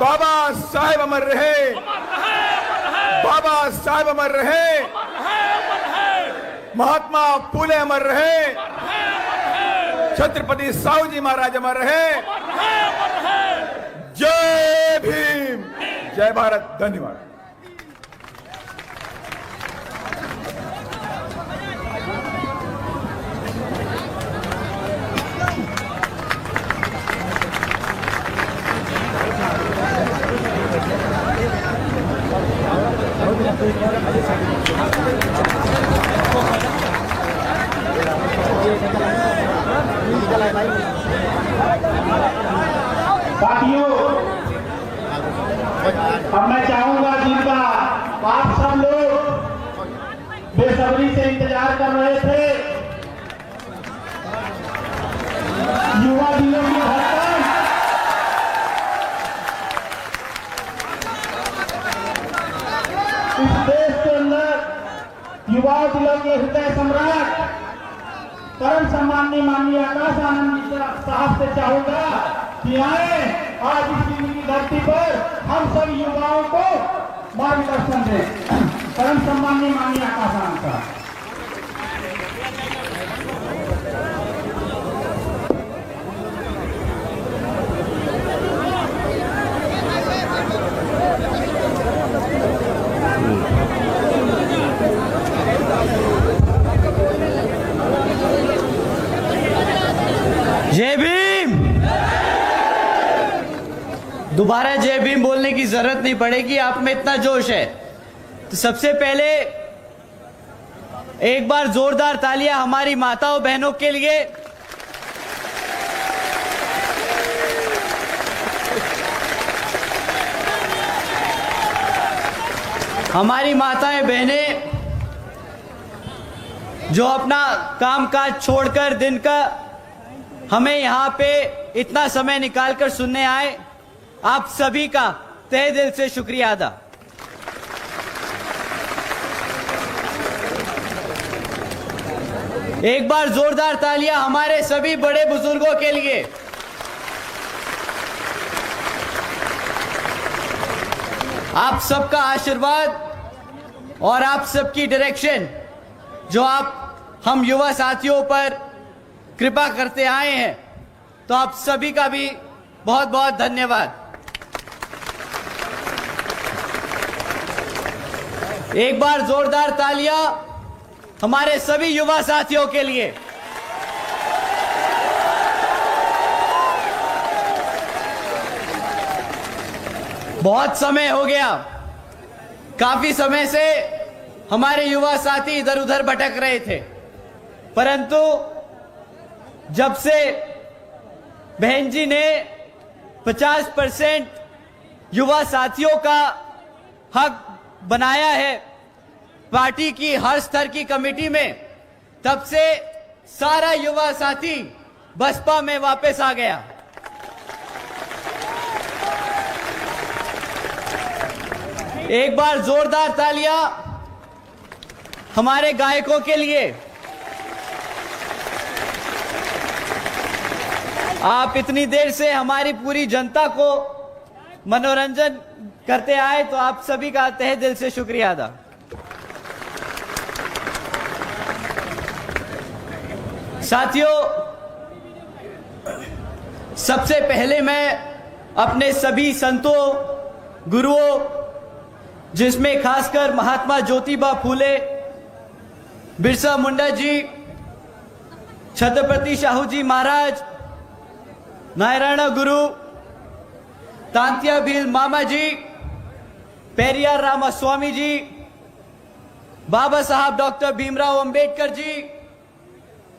बाबा साहेब अमर रहे, बाबा साहेब अमर रहे, महात्मा फूले अमर रहे, छत्रपति साहू जी महाराज अमर रहे। जय भीम, जय भारत, धन्यवाद। साथियों, अब मैं चाहूंगा जिनका आप सब लोग बेसब्री से इंतजार कर रहे थे, युवा दिनों की धड़कन, इस देश के अंदर युवा दिलों के हृदय सम्राट परम सम्माननीय माननीय आकाश आनंद साहब से चाहूंगा कि आए आज इस दिल्ली की धरती पर हम सब युवाओं को मार्गदर्शन दें। परम सम्माननीय माननीय आकाश आनंद साहब। जय भीम। दोबारा जय भीम बोलने की जरूरत नहीं पड़ेगी, आप में इतना जोश है। तो सबसे पहले एक बार जोरदार तालियां हमारी माताओं बहनों के लिए। हमारी माताएं बहनें जो अपना कामकाज छोड़कर दिन का हमें यहाँ पे इतना समय निकालकर सुनने आए, आप सभी का तहे दिल से शुक्रिया अदा। एक बार जोरदार तालियां हमारे सभी बड़े बुजुर्गों के लिए। आप सबका आशीर्वाद और आप सबकी डायरेक्शन जो आप हम युवा साथियों पर कृपा करते आए हैं, तो आप सभी का भी बहुत बहुत धन्यवाद। एक बार जोरदार तालियां हमारे सभी युवा साथियों के लिए। बहुत समय हो गया, काफी समय से हमारे युवा साथी इधर उधर भटक रहे थे, परंतु जब से बहन जी ने 50% युवा साथियों का हक बनाया है पार्टी की हर स्तर की कमेटी में, तब से सारा युवा साथी बसपा में वापस आ गया। एक बार जोरदार तालियां हमारे गायकों के लिए। आप इतनी देर से हमारी पूरी जनता को मनोरंजन करते आए, तो आप सभी का तहे दिल से शुक्रिया अदा। साथियों, सबसे पहले मैं अपने सभी संतों, गुरुओं, जिसमें खासकर महात्मा ज्योतिबा फूले, बिरसा मुंडा जी, छत्रपति साहू जी महाराज, नारायण गुरु, तांत्या भील मामा जी, पेरियार रामास्वामी जी, बाबा साहब डॉक्टर भीमराव अंबेडकर जी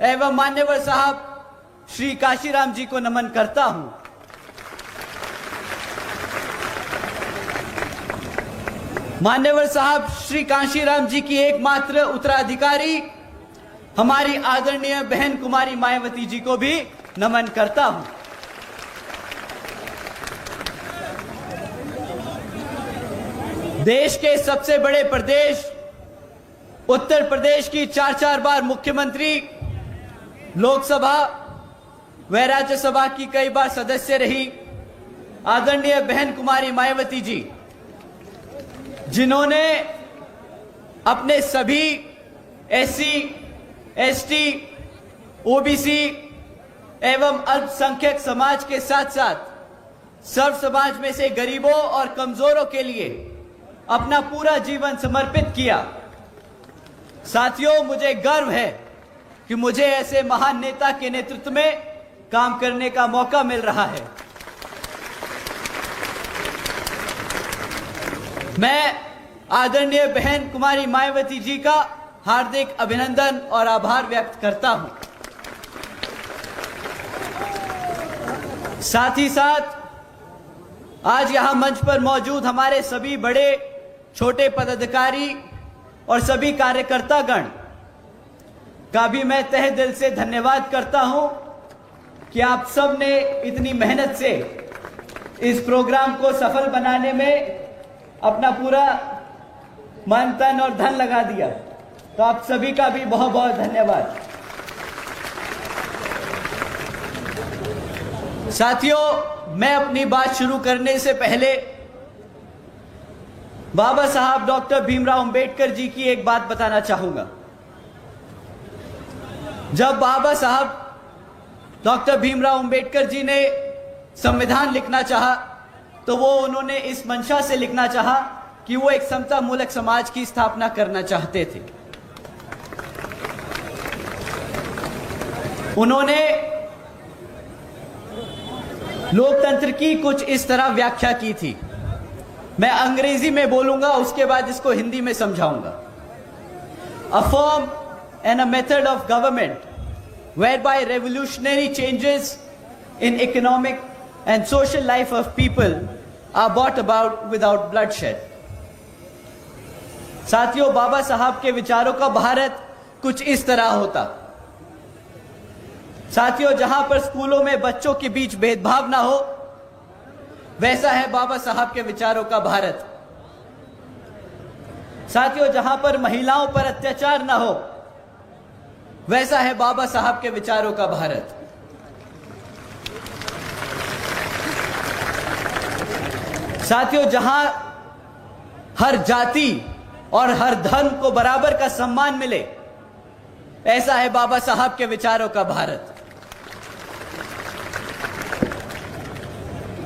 एवं मान्यवर साहब श्री काशीराम जी को नमन करता हूं। मान्यवर साहब श्री काशीराम जी की एकमात्र उत्तराधिकारी हमारी आदरणीय बहन कुमारी मायावती जी को भी नमन करता हूं। देश के सबसे बड़े प्रदेश उत्तर प्रदेश की 4 बार मुख्यमंत्री, लोकसभा व राज्यसभा की कई बार सदस्य रही, आदरणीय बहन कुमारी मायावती जी, जिन्होंने अपने सभी एससी, एसटी, ओबीसी एवं अल्पसंख्यक समाज के साथ साथ सर्व समाज में से गरीबों और कमजोरों के लिए अपना पूरा जीवन समर्पित किया। साथियों, मुझे गर्व है कि मुझे ऐसे महान नेता के नेतृत्व में काम करने का मौका मिल रहा है। मैं आदरणीय बहन कुमारी मायावती जी का हार्दिक अभिनंदन और आभार व्यक्त करता हूं। साथ ही साथ आज यहां मंच पर मौजूद हमारे सभी बड़े छोटे पदाधिकारी और सभी कार्यकर्तागण का भी मैं तहे दिल से धन्यवाद करता हूं कि आप सब ने इतनी मेहनत से इस प्रोग्राम को सफल बनाने में अपना पूरा मन, तन और धन लगा दिया। तो आप सभी का भी बहुत बहुत धन्यवाद। साथियों, मैं अपनी बात शुरू करने से पहले बाबा साहब डॉक्टर भीमराव अंबेडकर जी की एक बात बताना चाहूंगा। जब बाबा साहब डॉक्टर भीमराव अंबेडकर जी ने संविधान लिखना चाहा, तो वो उन्होंने इस मंशा से लिखना चाहा कि वो एक समता मूलक समाज की स्थापना करना चाहते थे। उन्होंने लोकतंत्र की कुछ इस तरह व्याख्या की थी। मैं अंग्रेजी में बोलूंगा, उसके बाद इसको हिंदी में समझाऊंगा। A form and a method of government whereby revolutionary changes in economic and social life of people are brought about without bloodshed। साथियों, बाबा साहब के विचारों का भारत कुछ इस तरह होता। साथियों, जहां पर स्कूलों में बच्चों के बीच भेदभाव ना हो, वैसा है बाबा साहब के विचारों का भारत। साथियों, जहां पर महिलाओं पर अत्याचार ना हो, वैसा है बाबा साहब के विचारों का भारत। साथियों, जहां हर जाति और हर धर्म को बराबर का सम्मान मिले, ऐसा है बाबा साहब के विचारों का भारत।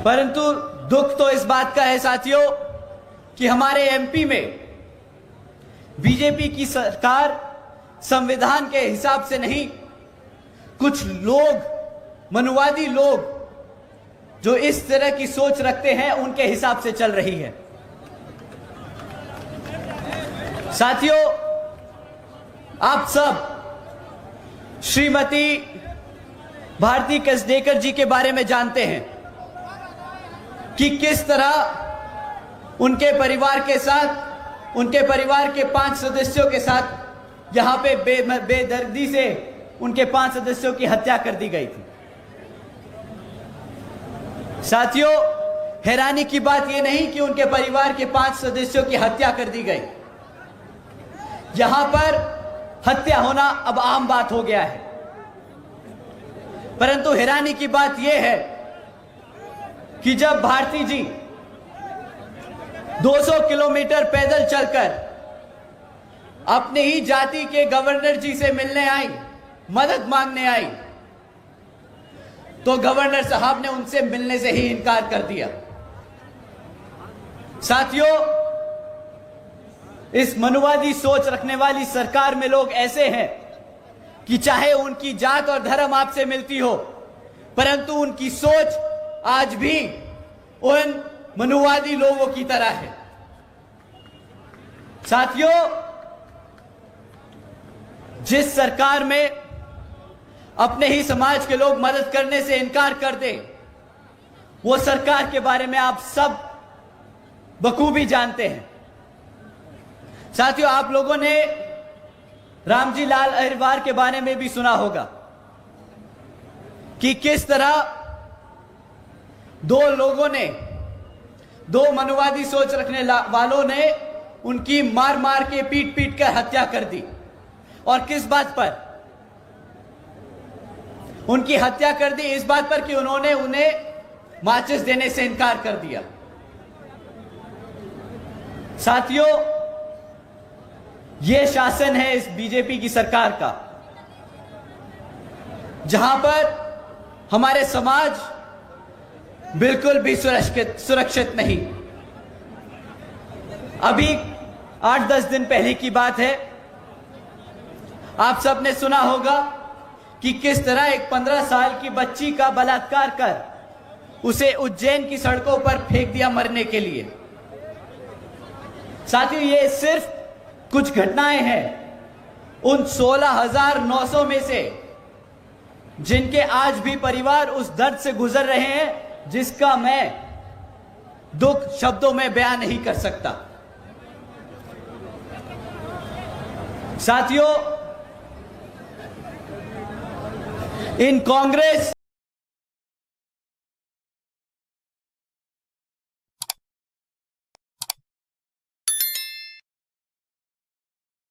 परंतु दुख तो इस बात का है साथियों कि हमारे एमपी में बीजेपी की सरकार संविधान के हिसाब से नहीं, कुछ लोग, मनुवादी लोग जो इस तरह की सोच रखते हैं, उनके हिसाब से चल रही है। साथियों, आप सब श्रीमती भारती कसडेकर जी के बारे में जानते हैं कि किस तरह उनके परिवार के साथ, उनके परिवार के 5 सदस्यों के साथ यहां पे बेदर्दी से उनके 5 सदस्यों की हत्या कर दी गई थी। साथियों, हैरानी की बात यह नहीं कि उनके परिवार के 5 सदस्यों की हत्या कर दी गई। यहां पर हत्या होना अब आम बात हो गया है। परंतु हैरानी की बात यह है कि जब भारती जी 200 किलोमीटर पैदल चलकर अपने ही जाति के गवर्नर जी से मिलने आई, मदद मांगने आई, तो गवर्नर साहब ने उनसे मिलने से ही इनकार कर दिया। साथियों, इस मनुवादी सोच रखने वाली सरकार में लोग ऐसे हैं कि चाहे उनकी जात और धर्म आपसे मिलती हो, परंतु उनकी सोच आज भी उन मनुवादी लोगों की तरह है। साथियों, जिस सरकार में अपने ही समाज के लोग मदद करने से इनकार कर दे, वो सरकार के बारे में आप सब बखूबी जानते हैं। साथियों, आप लोगों ने रामजी लाल अहिरवार के बारे में भी सुना होगा कि किस तरह दो मनुवादी सोच रखने वालों ने उनकी मार मार के पीट पीट कर हत्या कर दी। और किस बात पर उनकी हत्या कर दी? इस बात पर कि उन्होंने उन्हें माचिस देने से इनकार कर दिया। साथियों, यह शासन है इस बीजेपी की सरकार का, जहां पर हमारे समाज बिल्कुल भी सुरक्षित नहीं। अभी 8-10 दिन पहले की बात है, आप सबने सुना होगा कि किस तरह एक 15 साल की बच्ची का बलात्कार कर उसे उज्जैन की सड़कों पर फेंक दिया मरने के लिए। साथियों, ये सिर्फ कुछ घटनाएं हैं उन 16,900 में से, जिनके आज भी परिवार उस दर्द से गुजर रहे हैं जिसका मैं दुख शब्दों में बयान नहीं कर सकता। साथियों, इन कांग्रेस